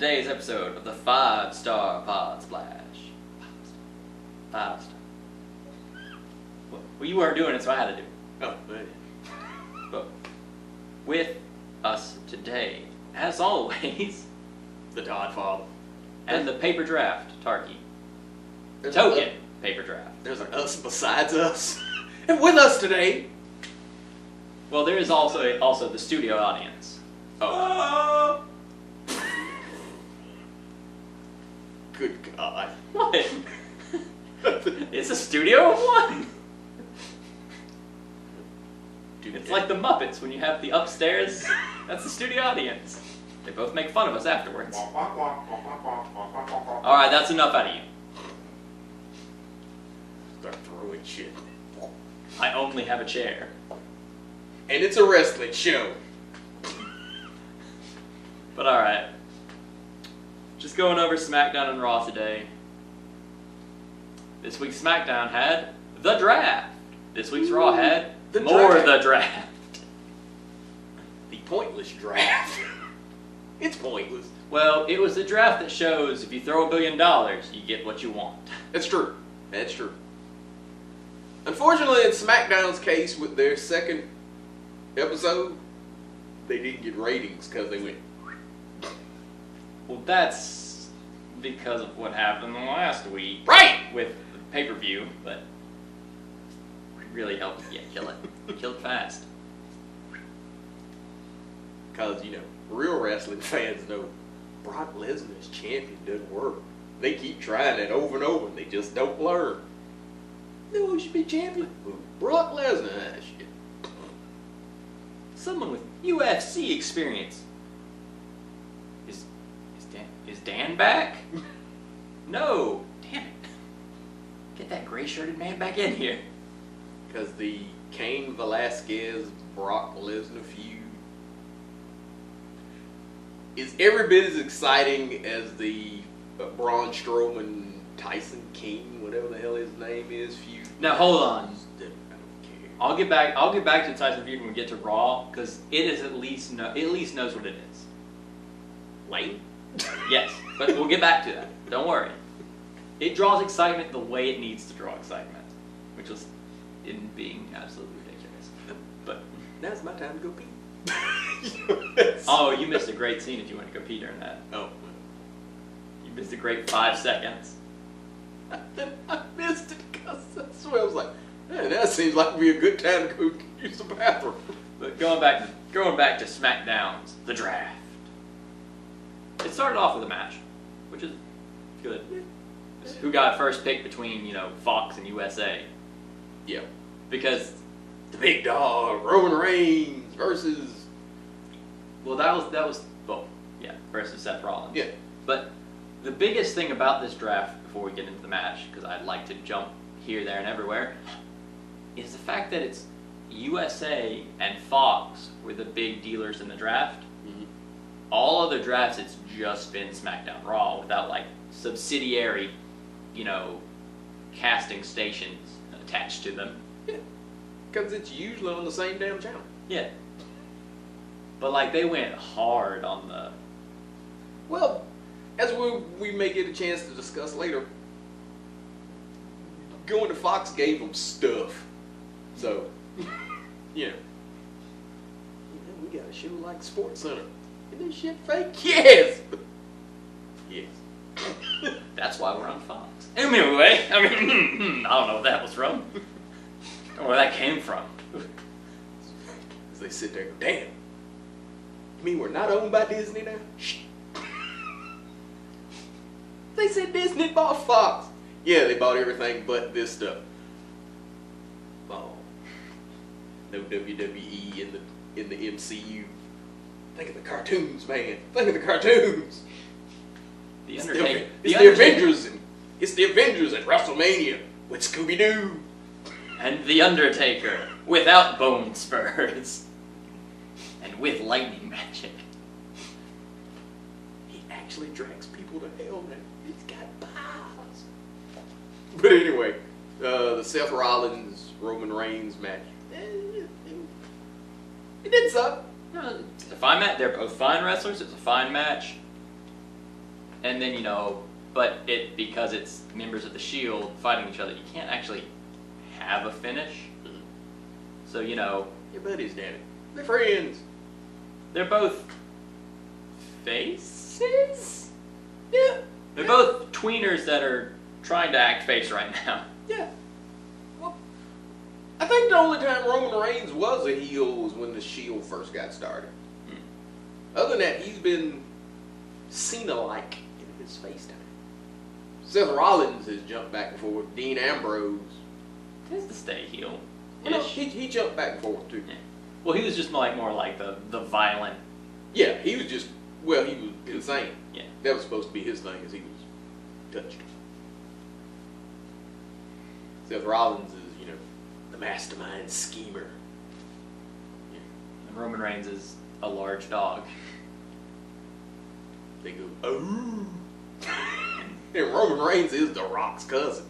today's episode of the 5-Star Pod Splash. 5 star. Well, you weren't doing it, so I had to do it. Oh, man. But with us today, as always, The Toddfather. and the paper draft, Tarky. There's Token paper draft. There's an us besides us. And with us today. Well, there is also the studio audience. Oh. Good God. What? It's a studio of one. It's like the Muppets when you have the upstairs. That's the studio audience. They both make fun of us afterwards. Alright, that's enough out of you. Start throwing shit. I only have a chair. And it's a wrestling show. But alright. Just going over SmackDown and Raw today. This week's SmackDown had the draft. This week's Raw had The more draft. the draft. The pointless draft. It's pointless. Well, it was the draft that shows if you throw $1 billion, you get what you want. That's true. That's true. Unfortunately, in SmackDown's case, with their second episode, they didn't get ratings because they went. Well, that's because of what happened last week. Right! With the pay-per-view, but it really helped. Yeah, kill it. Kill it fast. Because, real wrestling fans know Brock Lesnar as champion doesn't work. They keep trying it over and over and they just don't learn. No, who should be champion? Brock Lesnar. Ah, shit. Someone with UFC experience. Is Dan back? No. Damn it. Get that gray-shirted man back in here. Because the Cain Velasquez Brock Lesnar feud is every bit as exciting as the Braun Strowman Tyson King, whatever the hell his name is, feud. Now hold on. I don't care. I'll get back to the Tyson feud when we get to Raw, because it is at least knows what it is. Lame? Yes, but we'll get back to that. Don't worry. It draws excitement the way it needs to draw excitement, which was in being absolutely ridiculous. But Now's my time to go pee. oh, you missed a great scene if you went to go pee during that. Oh. You missed a great 5 seconds. I missed it because that's where I was like, man, that seems like it'd be a good time to go use the bathroom. But going back to SmackDown's the draft. It started off with a match, which is good. It's who got first pick between Fox and USA, Yeah. because The big dog, Roman Reigns versus. versus Seth Rollins. Yeah. But the biggest thing about this draft, before we get into the match, because I'd like to jump here, there, and everywhere, is the fact that it's USA and Fox were the big dealers in the draft. Mm-hmm. All other drafts, it's just been SmackDown Raw without subsidiary, casting stations attached to them. Yeah. Because it's usually on the same damn channel. Yeah. But they went hard on the. Well, as we may get a chance to discuss later, going to Fox gave them stuff. So, we got a show like SportsCenter. Is this shit fake? Yes! Yes. That's why we're on Fox. Anyway, I don't know what that was from. Or where that came from. As they sit there and go, damn. You mean we're not owned by Disney now? Shh. They said Disney bought Fox. Yeah, they bought everything but this stuff. Oh. No WWE in the MCU. Think of the cartoons, man. Think of the cartoons. The Undertaker. It's the Avengers and it's the Avengers at WrestleMania with Scooby-Doo. And The Undertaker without bone spurs. And with lightning magic. He actually drags people to hell now. He's got powers. But anyway, the Seth Rollins Roman Reigns match. It did suck. No, it's a fine match. They're both fine wrestlers. It's a fine match. And then, you know, but because it's members of the Shield fighting each other, you can't actually have a finish. Mhm. So, you know, Your buddies, damn it. They're friends. they're both faces? Yeah. They're both tweeners that are trying to act face right now. Yeah. Well, I think the only time Roman Reigns was a heel was when the Shield first got started. Other than that, he's been Cena-like in his face time. Seth Rollins has jumped back and forth. Dean Ambrose. He has to stay heel. Well, no, he jumped back and forth too. Yeah. Well, he was just more like the violent. Yeah, he was just, well, he was insane. Yeah. That was supposed to be his thing, as he was touched. Seth Rollins is, you know, the mastermind schemer. And Roman Reigns is a large dog. They go, oh. And Roman Reigns is The Rock's cousin.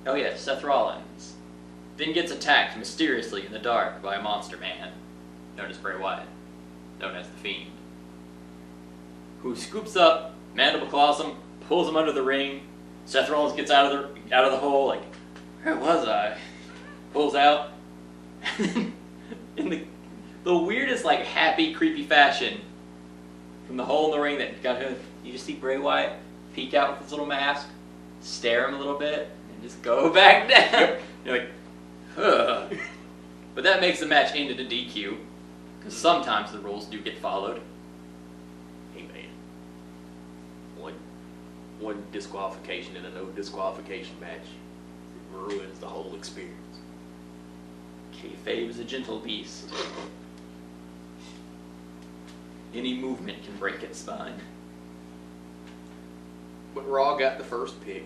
Oh yeah, Seth Rollins then gets attacked mysteriously in the dark by a monster man known as Bray Wyatt, known as the Fiend, who scoops up, mandible claws him, pulls him under the ring. Seth Rollins gets out of the hole, like, where was I? Pulls out, and then in the weirdest, like, happy, creepy fashion, from the hole in the ring that got him, you just see Bray Wyatt peek out with his little mask, stare him a little bit, and just go back down. You're like, ugh. But that makes the match end in a DQ, because sometimes the rules do get followed. Hey man, one disqualification in a no disqualification match ruins the whole experience. Kayfabe is a gentle beast. Any movement can break its spine. But Raw got the first pick,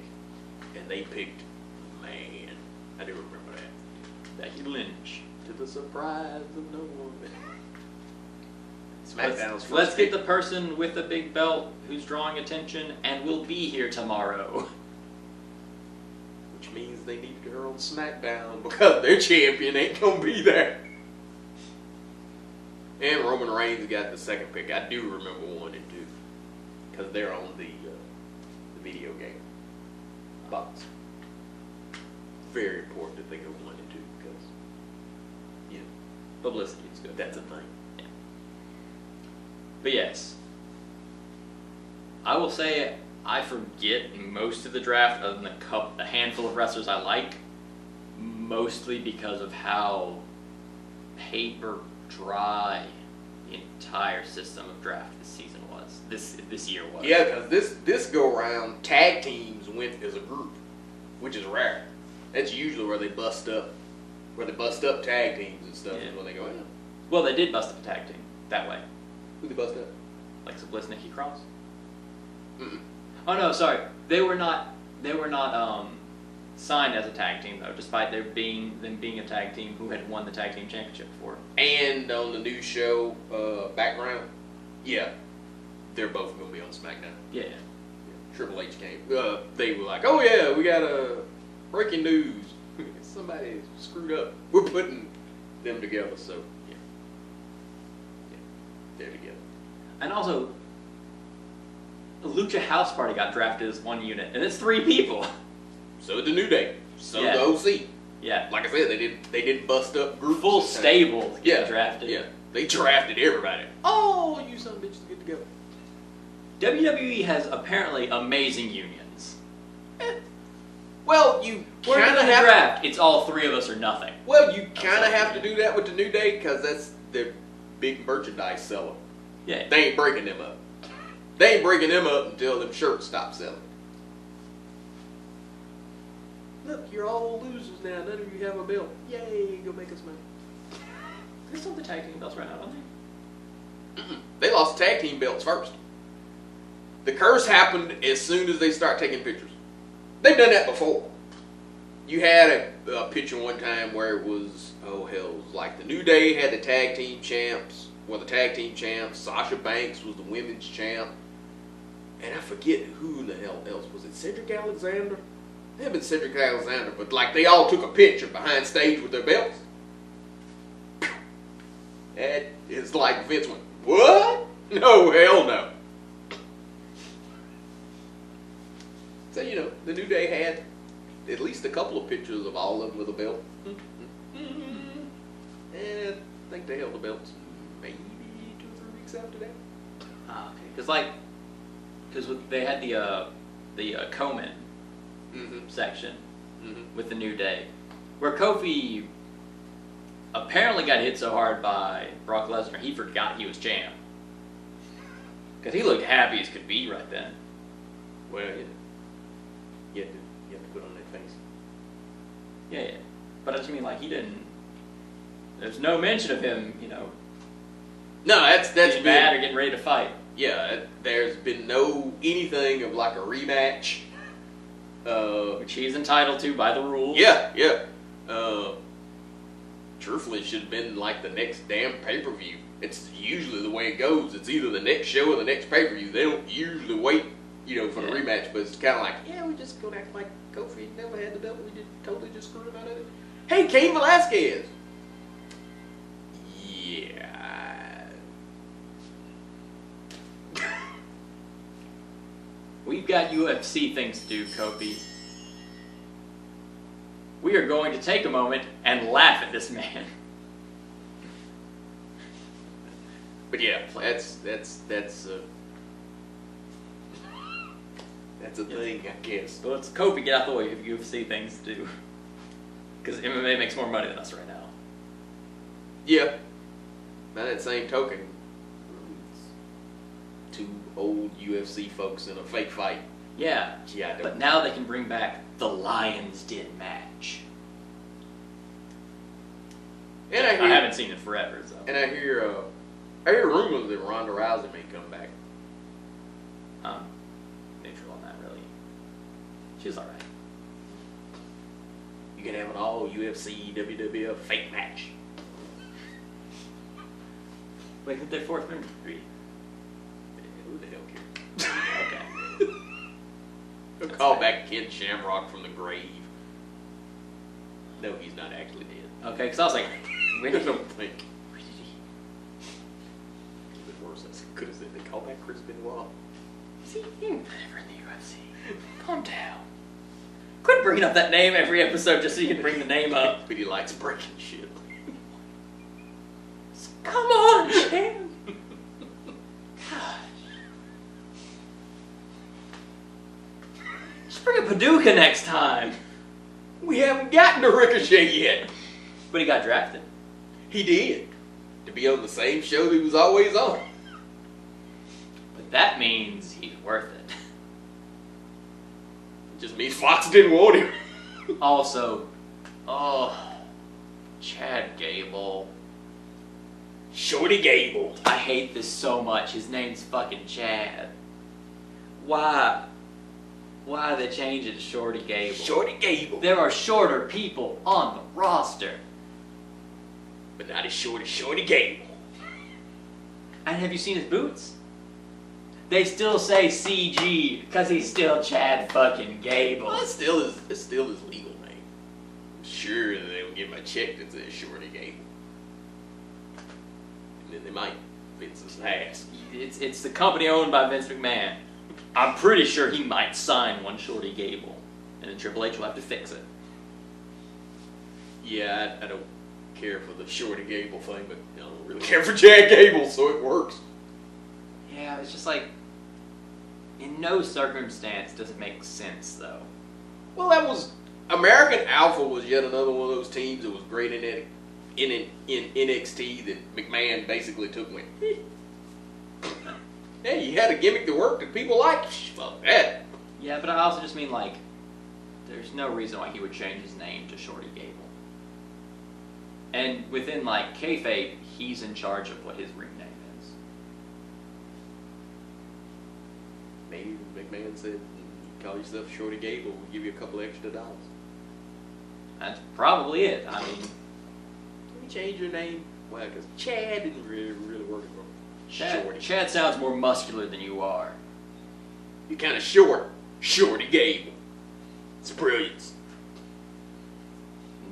and they picked, man, I do remember that. Becky Lynch. To the surprise of no one. SmackDown's first Let's pick. get the person with the big belt who's drawing attention and will be here tomorrow. Which means they need her on SmackDown because their champion ain't gonna be there. And Roman Reigns got the second pick. I do remember 1 and 2 because they're on the video game box. Very important that they go 1 and 2 because, you know, Publicity is good. that's a thing. Yeah. But yes, I will say I forget most of the draft other than a handful of wrestlers I like, mostly because of how paper dry the entire system of draft this season was. This year was. Yeah, because this go around, tag teams went as a group, which is rare. That's usually where they bust up tag teams and stuff. Yeah. Is when they go in. Well, they did bust up a tag team that way. Who they bust up? Alexa Bliss, Nikki Cross. Mm-mm. Oh no, sorry. They were not signed as a tag team though, despite them being a tag team who had won the tag team championship before. And on the new show, Background, yeah, they're both gonna be on SmackDown. Yeah. Triple H came. They were like, "Oh yeah, we got a breaking news. Somebody screwed up. We're putting them together." So yeah, they're together. And also, the Lucha House Party got drafted as one unit, and it's 3 people. So did the New Day. So Yeah. the OC. Yeah. Like I said, they didn't bust up groups. Full this time. stable to get Yeah, drafted. Yeah, they drafted everybody. Oh, you son of bitches, get together. WWE has apparently amazing unions. Well, you We're kind gonna of have draft. It's all 3 of us or nothing. Well, you kind of have to do that with the New Day because that's their big merchandise seller. Yeah. They ain't breaking them up. They ain't breaking them up until them shirts stop selling. Look, you're all losers now. None of you have a belt. Yay, go make us money. They still have the tag team belts right now, don't they? They lost tag team belts first. The curse happened as soon as they start taking pictures. They've done that before. You had a picture one time where it was, oh hell, it was like the New Day had the tag team champs. Well, the tag team champs. Sasha Banks was the women's champ. And I forget who the hell else. Was it Cedric Alexander? It may have been Cedric Alexander, but like they all took a picture behind stage with their belts. And it's like Vince went, what? No, hell no. So, you know, the New Day had at least a couple of pictures of all of them with a belt. And I think they held the belts maybe 2 or 3 weeks after that. Ah, okay. Because they had the Komen section with the New Day, where Kofi apparently got hit so hard by Brock Lesnar he forgot he was champ. Because he looked happy as could be right then. Well, you have to put on that face. Yeah. But I just mean, like, he didn't. There's no mention of him, you know. No, that's getting mad or getting ready to fight. Yeah, there's been no anything of like a rematch. Which he's entitled to by the rules. Yeah. Truthfully, it should have been like the next damn pay-per-view. It's usually the way it goes. It's either the next show or the next pay-per-view. They don't usually wait, you know, for the rematch. But it's kind of like, yeah, we just gonna act like Kofi never had the belt. We just totally just screwed him out of it. Hey, Cain Velasquez. Yeah. We've got UFC things to do, Kofi. We are going to take a moment and laugh at this man. But yeah, that's a thing, I guess. Well, it's Kofi, get out the way. We have UFC things to do. Because MMA makes more money than us right now. Yeah. By that same token, it's 2 old UFC folks in a fake fight. Yeah. Yeah. But now they can bring back the Lions Den match. And I haven't seen it forever, so. And I hear rumors that Ronda Rousey may come back. Neutral on that, really. She's alright. You can have an all UFC WWF fake match. Wait, who'd their 4th member be? Who the hell cares? Okay. They'll call back Ken Shamrock from the grave. No, he's not actually dead. Okay, because I was like, where did I don't think. Where did he? A bit worse. That's good as they call back Chris Benoit. See, never in the UFC. Calm down. Quit bringing up that name every episode just so you can bring the name up. But he likes breaking shit. Come on, Shane. Just bring a Paducah next time. We haven't gotten to Ricochet yet. But he got drafted. He did. To be on the same show that he was always on. But that means he's worth it. It just means Fox didn't want him. Also, Chad Gable. Shorty Gable. I hate this so much. His name's fucking Chad. Why? Why they change it to Shorty Gable? Shorty Gable. There are shorter people on the roster. But not as short as Shorty Gable. And have you seen his boots? They still say CG because he's still Chad fucking Gable. Well, it's still his legal name. I'm sure that they will give him a check that says Shorty Gable. And then they might Vince's ass. It's the company owned by Vince McMahon. I'm pretty sure he might sign one Shorty Gable. And then Triple H will have to fix it. Yeah, I don't care for the Shorty Gable thing, but I don't really care for Chad Gable, so it works. Yeah, it's just like, in no circumstance does it make sense, though. Well, that was American Alpha was yet another one of those teams that was great in NXT that McMahon basically took and went, hey, you had a gimmick that worked and people liked. Fuck that. Yeah, but I also just mean, like, there's no reason why he would change his name to Shorty Gable. And within, like, kayfabe, he's in charge of what his ring name is. Maybe McMahon said, you call yourself Shorty Gable, we'll give you a couple extra dollars. That's probably it. I mean, Can you change your name? Well, because Chad didn't really work for him. Shorty. Chad sounds more muscular than you are. You're kind of short. Shorty Gable. It's brilliance.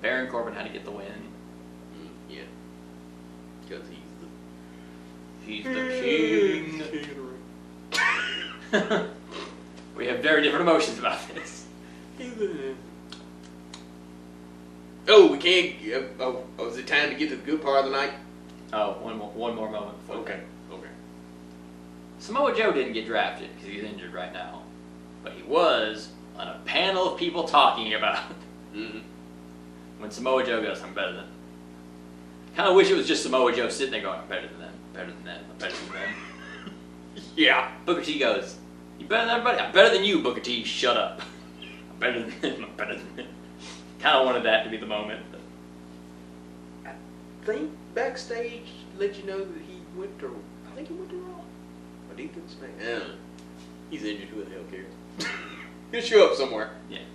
Baron Corbin had to get the win. Yeah. Because he's He's the king. We have very different emotions about this. Oh, we can't. Is it time to get to the good part of the night? Oh, one more moment before. Okay. Samoa Joe didn't get drafted because he's injured right now, but he was on a panel of people talking about when Samoa Joe goes, "I'm better than." Kind of wish it was just Samoa Joe sitting there going, "I'm better than them, better than them, I'm better than them." Yeah. Booker T goes, "You better than everybody? I'm better than you, Booker T. Shut up. I'm better than them. I'm better than them." Kind of wanted that to be the moment. But. I think backstage let you know that he went to. I think he went to Raw. Or did he go to SmackDown? He's injured. Who the hell cares? He'll show up somewhere. Yeah.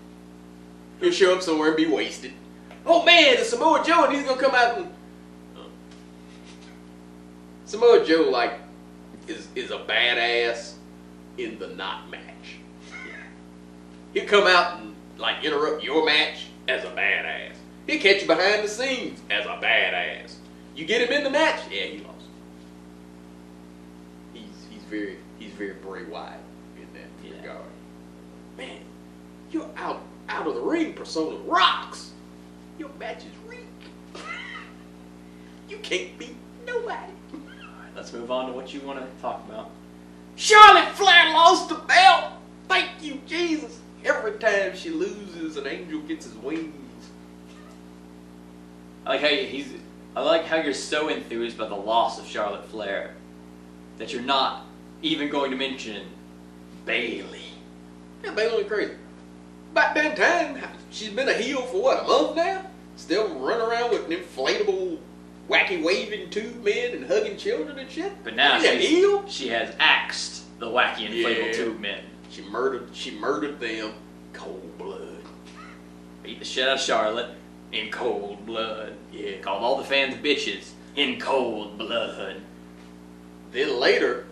He'll show up somewhere and be wasted. Oh man, it's Samoa Joe, and he's gonna come out and. Samoa Joe is a badass in the not match. He'll come out and interrupt your match as a badass. He'll catch you behind the scenes as a badass. You get him in the match, yeah, he lost. He's very Bray Wyatt in that regard. Man, you're out of the ring, Persona rocks. Your matches reek. You can't beat nobody. Alright, let's move on to what you want to talk about. Charlotte Flair lost the belt. Thank you, Jesus. Every time she loses, an angel gets his wings. I like how you're so enthused by the loss of Charlotte Flair that you're not even going to mention Bayley. Yeah, Bayley went crazy. About damn time. She's been a heel for what, a month now? Still running around with an inflatable, wacky waving tube men and hugging children and shit. But now she has axed the wacky inflatable tube men. She murdered them. Cold blood. Beat the shit out of Charlotte in cold blood. Yeah. Called all the fans bitches in cold blood. Then later,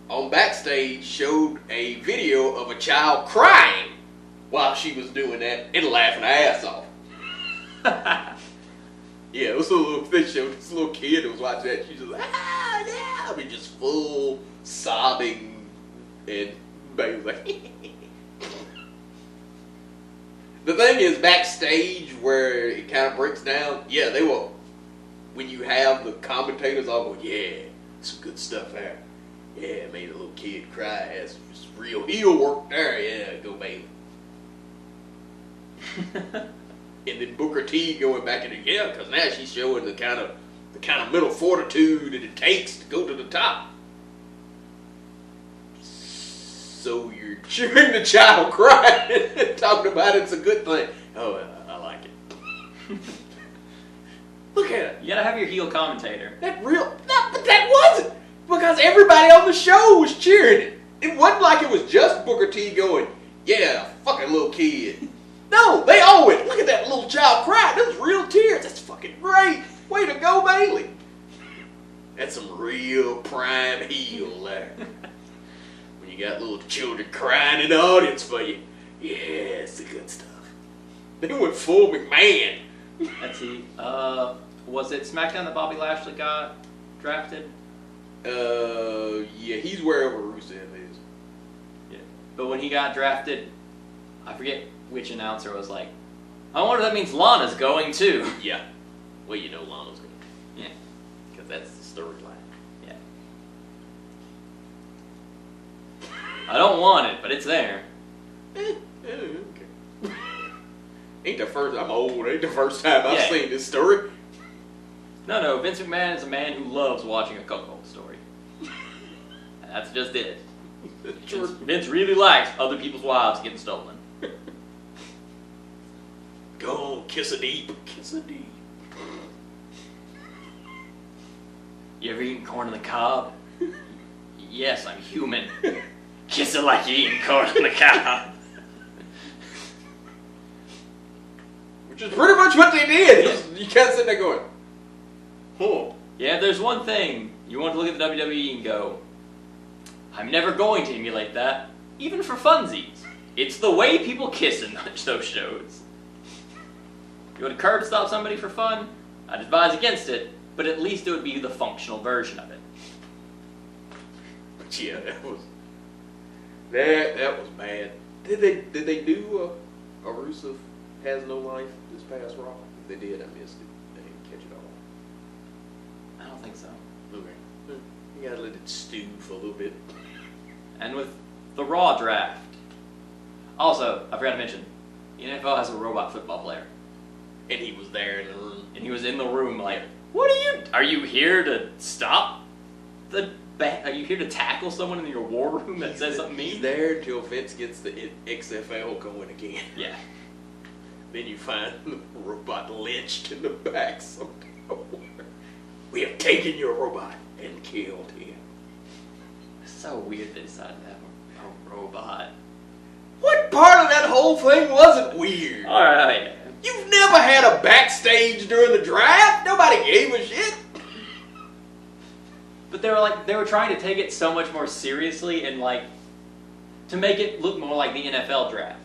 on backstage, showed a video of a child crying while she was doing that and laughing her ass off. Yeah, it was they showed this little kid who was watching that. She was like, yeah. I mean, just full sobbing, and Baby was like, The thing is, backstage where it kind of breaks down, yeah, they will, when you have the commentators all go, yeah, some good stuff there. Yeah, made a little kid cry. That's just real heel work there. Yeah, go Bayley. And then Booker T going back in again, because now she's showing the kind of mental fortitude that it takes to go to the top. So you're cheering the child crying and talking about it's a good thing. Oh, I like it. Look at it. You gotta have your heel commentator. But that wasn't. Because everybody on the show was cheering it. It wasn't like it was just Booker T going, yeah, fucking little kid. No, they all went, look at that little child crying. Those real tears. That's fucking great. Way to go, Bayley. That's some real prime heel there. When you got little children crying in the audience for you. Yeah, it's the good stuff. They went full McMahon. Let's see. Was it SmackDown that Bobby Lashley got drafted? Yeah, he's wherever Rusev is. Yeah. But when he got drafted, I forget which announcer was like, I wonder if that means Lana's going too. Yeah. Well, you know Lana's going. Yeah. Because that's the storyline. Yeah. I don't want it, but it's there. Okay. Ain't the first time I've seen this story. No, Vince McMahon is a man who loves watching a Coca-Cola story. That's just it. Vince really likes other people's wives getting stolen. Go on, kiss a deep. Kiss a deep. You ever eaten corn on the cob? Yes, I'm human. Kiss it like you're eating corn on the cob. Which is pretty much what they did. You can't sit there going, huh. Yeah, there's one thing. You want to look at the WWE and go, I'm never going to emulate that, even for funsies. It's the way people kiss in those shows. You want to curb stop somebody for fun? I'd advise against it, but at least it would be the functional version of it. Yeah, that was bad. Did they do a Rusev Has No Life this past Raw? If they did, I missed it. I didn't catch it all. I don't think so. Okay. You gotta let it stew for a little bit. And with the Raw draft, also, I forgot to mention, the NFL has a robot football player. And he was there in the room. And he was in the room like, what are you here to stop are you here to tackle someone in your war room that says something mean? He's there until Vince gets the XFL going again. Yeah. Then you find the robot lynched in the back somewhere. We have taken your robot and killed him. It's so weird they decided to have a robot. What part of that whole thing wasn't weird? Alright. You've never had a backstage during the draft? Nobody gave a shit. But they were trying to take it so much more seriously and to make it look more like the NFL draft.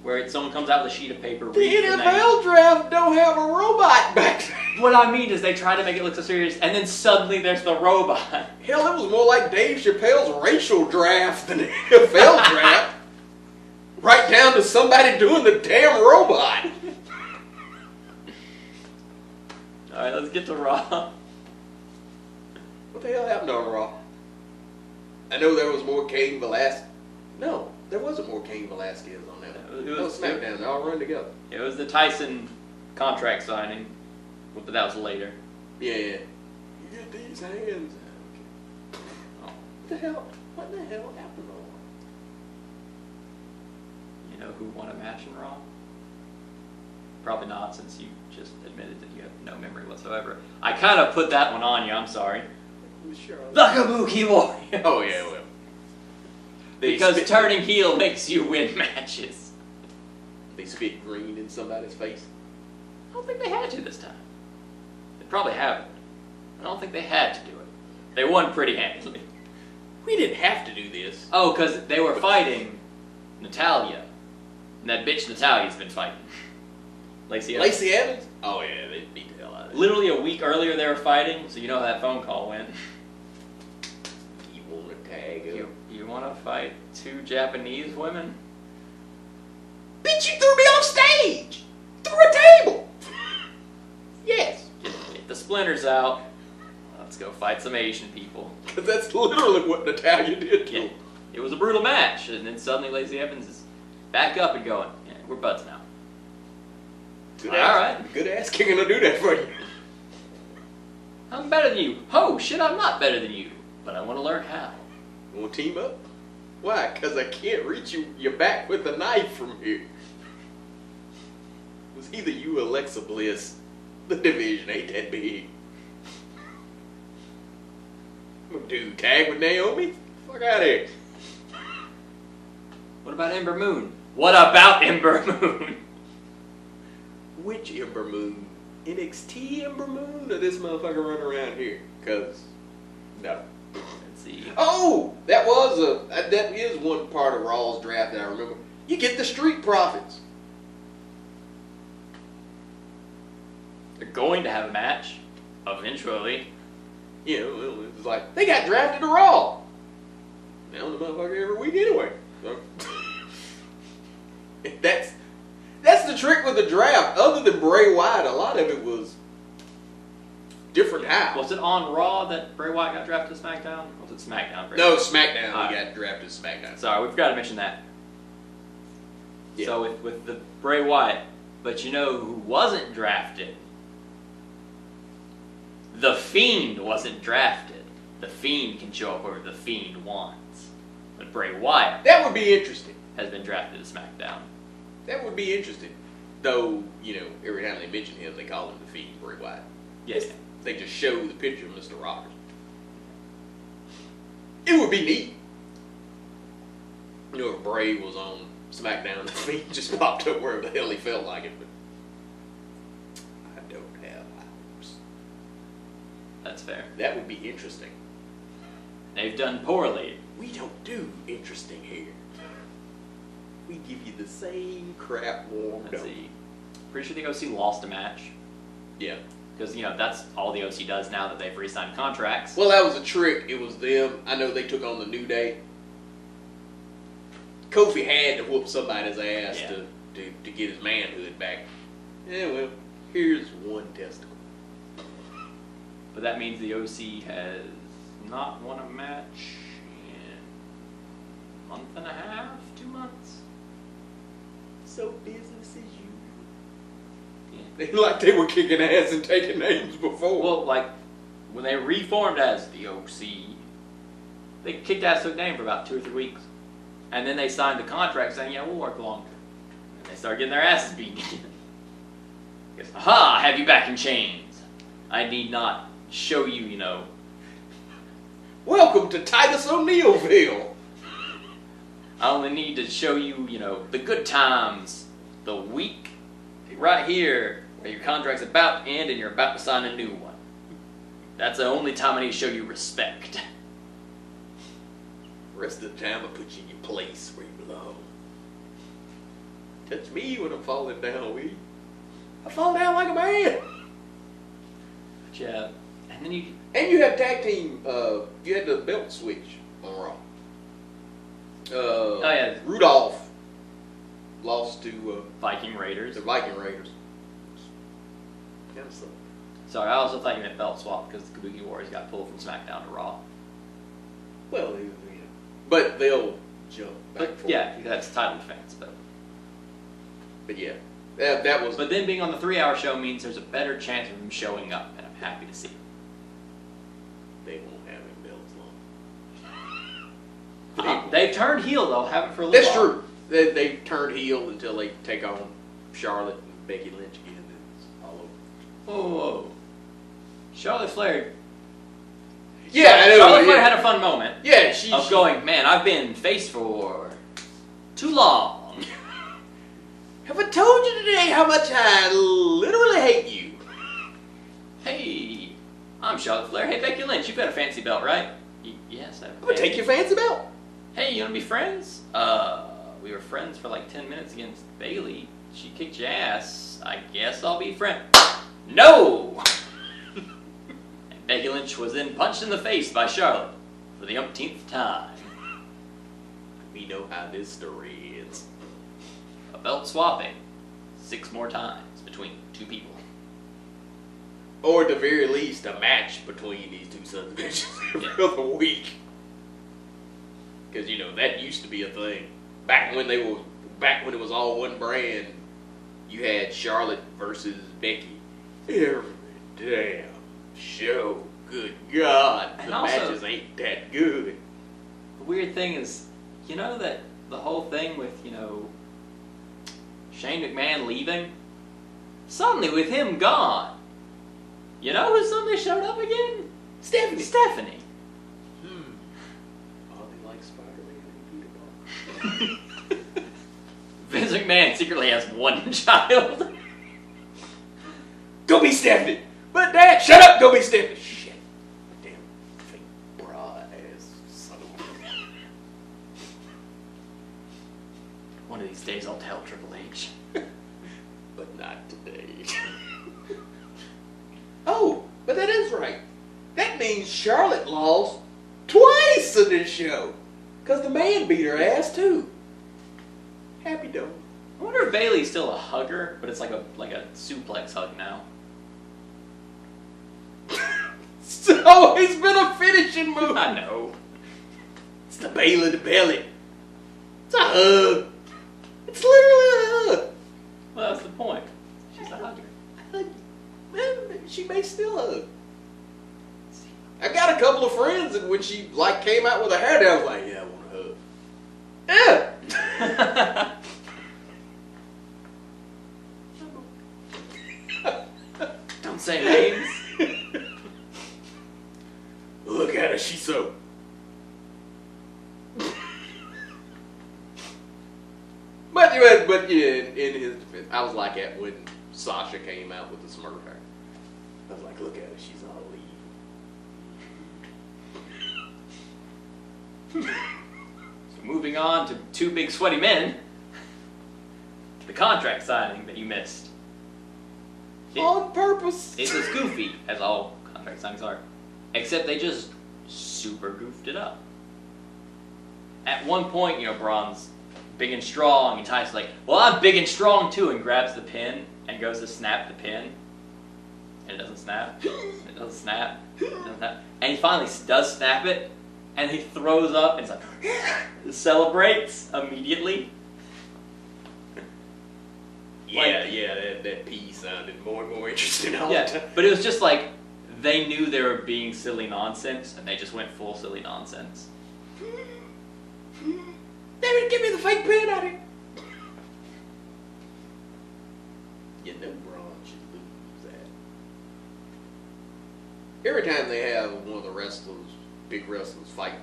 Where someone comes out with a sheet of paper. The NFL draft don't have a robot backstage. What I mean is they try to make it look so serious and then suddenly there's the robot. Hell, it was more like Dave Chappelle's racial draft than the NFL draft. Right down to somebody doing the damn robot. Alright, let's get to Raw. What the hell happened on Raw? I know there was more Cain Velasquez. No, there wasn't more Cain Velasquez on that. It was SmackDown. They all run together. It was the Tyson contract signing, but that was later. Yeah. You get these hands. Okay. Oh. What the hell happened on Raw? You know who won a match in Raw? Probably not, since you just admitted that you have no memory whatsoever. I kind of put that one on you, I'm sorry. The Kabuki Warriors! Oh, yeah, well. Because turning heel makes you win matches. They spit green in somebody's face? I don't think they had to this time. They probably haven't. I don't think they had to do it. They won pretty handily. We didn't have to do this. Oh, because they were fighting Natalya. And that bitch Natalya's been fighting. Lacey Evans? Oh, yeah, they beat the hell out of it. Literally a week earlier they were fighting, so you know how that phone call went. You want to tag her? You want to fight two Japanese women? Bitch, you threw me off stage! Through a table! Yes. Get the splinters out. Let's go fight some Asian people. Because that's literally what Natalya did to him. It was a brutal match, and then suddenly Lacey Evans is back up and going, yeah, we're buds now. Good ass kicking to do that for you. I'm better than you. Oh, shit, I'm not better than you. But I want to learn how. You want to team up? Why? Because I can't reach your back with a knife from here. It was either you or Alexa Bliss. The division ain't that big. Dude, tag with Naomi? Fuck out of here. What about Ember Moon? What about Ember Moon? Which Ember Moon? NXT Ember Moon or this motherfucker running around here? Because, no. Let's see. Oh! That is one part of Raw's draft that I remember. You get the Street Profits. They're going to have a match, eventually. Yeah, well, it's like, they got drafted to Raw. Now the motherfucker every week anyway. So. That's the trick with the draft. Other than Bray Wyatt, a lot of it was different how. Was it on Raw that Bray Wyatt got drafted to SmackDown? Or was it SmackDown? No, SmackDown. He got drafted to SmackDown. Sorry, we forgot to mention that. Yeah. So with the Bray Wyatt, but you know who wasn't drafted? The Fiend wasn't drafted. The Fiend can show up wherever the Fiend wants. But Bray Wyatt that would be interesting. Has been drafted to SmackDown. That would be interesting. Though, every time they mention him, they call him the Fiend, Bray Wyatt. Yes. They just show the picture of Mr. Rogers. It would be neat. If Bray was on SmackDown, the Fiend just popped up wherever the hell he felt like it. But I don't have hours. That's fair. That would be interesting. They've done poorly. We don't do interesting here. We give you the same crap warmed up. Let's see. Pretty sure the OC lost a match. Yeah. Because, that's all the OC does now that they've re-signed contracts. Well, that was a trick. It was them. I know they took on the New Day. Kofi had to whoop somebody's ass to get his manhood back. Yeah, well, here's one testicle. But that means the OC has not won a match in a month and a half, 2 months. So business as usual. Like they were kicking ass and taking names before. Well, like, when they reformed as the OC, they kicked ass, took name for about 2 or 3 weeks. And then they signed the contract saying, yeah, we'll work longer. And they started getting their asses beaten again. Because, aha, I have you back in chains. I need not show you, Welcome to Titus O'Neillville. I only need to show you, the good times, the week right here where your contract's about to end and you're about to sign a new one. That's the only time I need to show you respect. The rest of the time I put you in your place where you belong. Touch me when I'm falling down, will you? I fall down like a man. But yeah, and then you had tag team, you had the belt switch on Raw. Oh yeah, Rudolph lost to Viking Raiders. The Viking Raiders. Kind of something. Sorry, I also thought you meant belt swap because the Kabuki Warriors got pulled from SmackDown to Raw. Well, but they'll jump back. Yeah, that's title defense. But yeah, that was. But then being on the 3-hour show means there's a better chance of him showing up, and I'm happy to see it. They won't have him belts long. They've turned heel though, haven't for a little while. while. That's true. They turned heel until they take on Charlotte and Becky Lynch again. It's all over. Whoa. Charlotte Flair. Yeah, I know. Charlotte Flair had a fun moment. Yeah, of going, man, I've been face for too long. Have I told you today how much I literally hate you? Hey, I'm Charlotte Flair. Hey, Becky Lynch, you've got a fancy belt, right? Yes, I'm gonna take your fancy belt. Hey, you wanna be friends? We were friends for like 10 minutes against Bayley. She kicked your ass. I guess I'll be friends. No! And Becky Lynch was then punched in the face by Charlotte for the umpteenth time. We know how this story ends. A belt swapping 6 more times between 2 people. Or at the very least, a match between these 2 sons of bitches every other week. Because that used to be a thing. Back when it was all one brand, you had Charlotte versus Becky every damn show. Good God, and the matches ain't that good. The weird thing is, that the whole thing with Shane McMahon leaving, suddenly with him gone, who suddenly showed up again? Stephanie. Vince McMahon secretly has 1 child. Go be Stephanie. But Dad, shut up. Go be Stephanie. Shit. Damn fake bra ass son of a. One of these days I'll tell Triple H. But not today. Oh, but that is right. That means Charlotte lost twice in this show. Because the man beat her ass too. Happy dog. I wonder if Bayley's still a hugger, but it's like a suplex hug now. It's always been a finishing move. I know. It's the Bayley to belly. It's a hug. It's literally a hug. Well, that's the point. She's a hugger. Man, she may still hug. I got a couple of friends, and when she came out with her hair down, I was like, yeah, I want a hug. Yeah. Don't say names. Look at her, she's so. But yeah, in his defense, I was like at when Sasha came out with the Smurf hair. I was like, look at her, she's all evil. So moving on to 2 big sweaty men. The contract signing that you missed. On purpose. It's as goofy as all contract signings are. Except they just super goofed it up. At one point, Braun's big and strong, and Tyson's like, well, I'm big and strong too, and grabs the pin and goes to snap the pin. And it doesn't snap. It doesn't snap. It doesn't snap. And he finally does snap it, and he throws up and it's like, celebrates immediately. That P sounded more and more interesting all the time. But it was just like, they knew they were being silly nonsense, and they just went full silly nonsense. David, give me the fake pin out of here. You know Braun should lose that. Every time they have one of the wrestlers, big wrestlers, fight,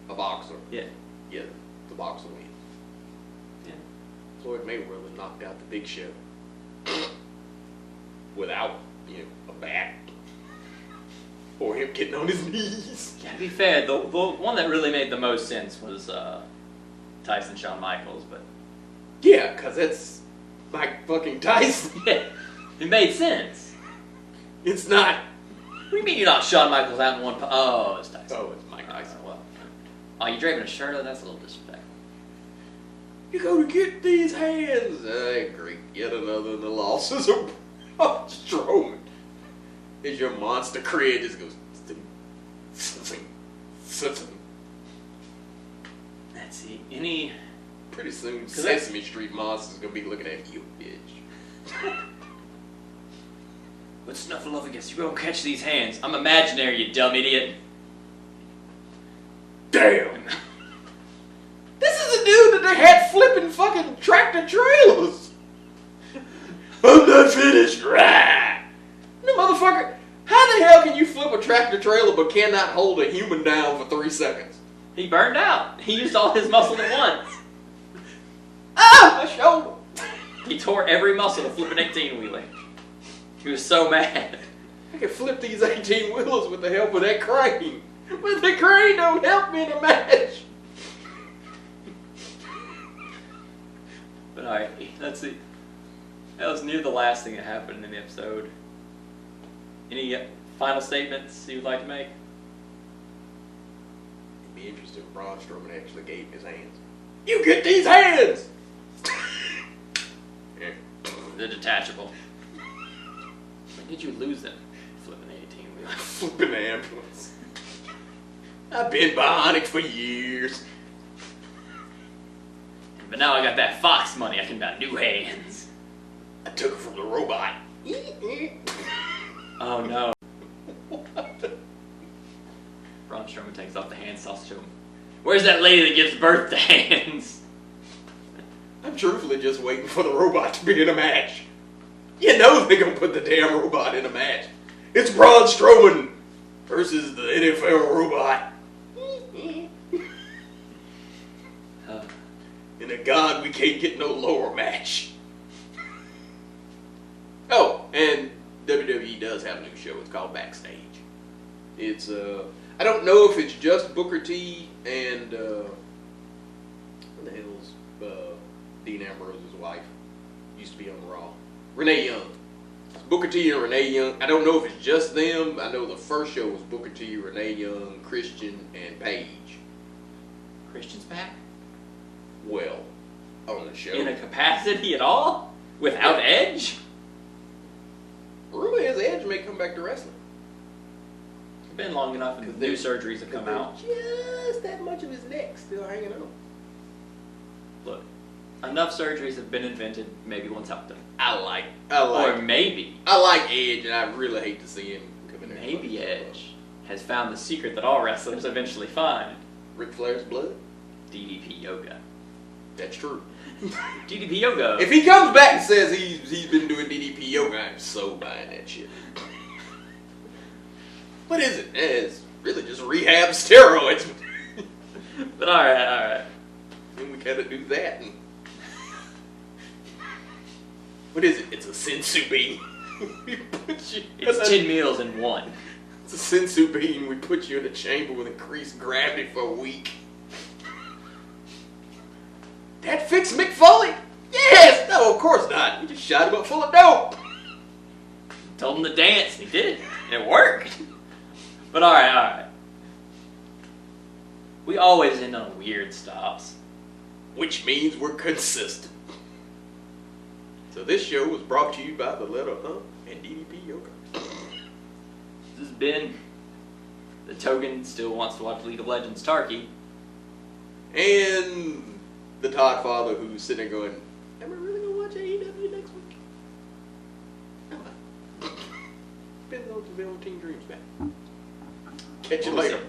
a boxer. Yeah, the boxer wins. yeah. Floyd Mayweather knocked out the Big Show without, a bat or him getting on his knees. Yeah, to be fair, the one that really made the most sense was Tyson Shawn Michaels, but Yeah, because it's Mike fucking Tyson. yeah, it made sense. It's not. What do you mean you're not Shawn Michaels out in one? Oh, it's Tyson. Oh, it's Mike Tyson. Well, you draping a shirt? Oh, that's a little disrespectful. You go to get these hands. Great. Yet another of the losses of Braun Strowman. As your monster cred just goes. Let's see. Any. Pretty soon, Sesame Street monster's gonna be looking at you, bitch. But Snuffleupagus, you won't catch these hands. I'm imaginary, you dumb idiot. Damn. This is a dude that they had flipping fucking tractor trailers. I'm not finished. Right. The motherfucker. How the hell can you flip a tractor trailer but cannot hold a human down for 3 seconds? He burned out. He used all his muscle at once. Ah, my shoulder. He tore every muscle to flip an 18-wheeler. He was so mad. I can flip these 18-wheelers with the help of that crane. But the crane don't help me in a match. But alright, let's see. That was near the last thing that happened in the episode. Any final statements you would like to make? It'd be interesting if Braun Strowman actually gave him his hands. You get these hands! Yeah. They're detachable. When did you lose them? Flipping the 18-wheeler. Flipping the ambulance. I've been bionic for years. But now I got that Fox money, I can buy new hands. I took it from the robot. Oh no. Braun Strowman takes off the hand sauce to him. Where's that lady that gives birth to hands? I'm truthfully just waiting for the robot to be in a match. You know they're gonna put the damn robot in a match. It's Braun Strowman versus the NFL robot. And a God we can't get no lower match. Oh, and WWE does have a new show. It's called Backstage. It's I don't know if it's just Booker T and what the hell's Dean Ambrose's wife? Used to be on Raw. Renee Young. It's Booker T and Renee Young. I don't know if it's just them. I know the first show was Booker T, Renee Young, Christian, and Paige. Christian's back? Well, on the show. In a capacity at all? Without Edge? Rumor is Edge may come back to wrestling. It's been long enough and new surgeries have come out. Just that much of his neck still hanging on. Look, enough surgeries have been invented, maybe one's helped him. Or maybe. I like Edge, and I really hate to see him come in there. Maybe Edge has found the secret that all wrestlers eventually find. Ric Flair's blood? DDP yoga. That's true. DDP yoga. If he comes back and says he's been doing DDP yoga, I'm so buying that shit. What is it? It's really just rehab steroids. But alright. Then we gotta do that. And what is it? It's a sensu bean. It's 10 meals in one. It's a sensu bean. We put you in a chamber with increased gravity for a week. That fixed Mick Foley? Yes! No, of course not. We just shot him up full of dope. Told him to dance, and he did. And it worked. But alright. We always end on weird stops. Which means we're consistent. So this show was brought to you by the letter and DDP Yoga. This has been the Token Still Wants to Watch League of Legends Tarky. And the Toddfather who's sitting there going, am I really going to watch AEW next week? Am I? Depends on the Velveteen Dreams back. Catch you later.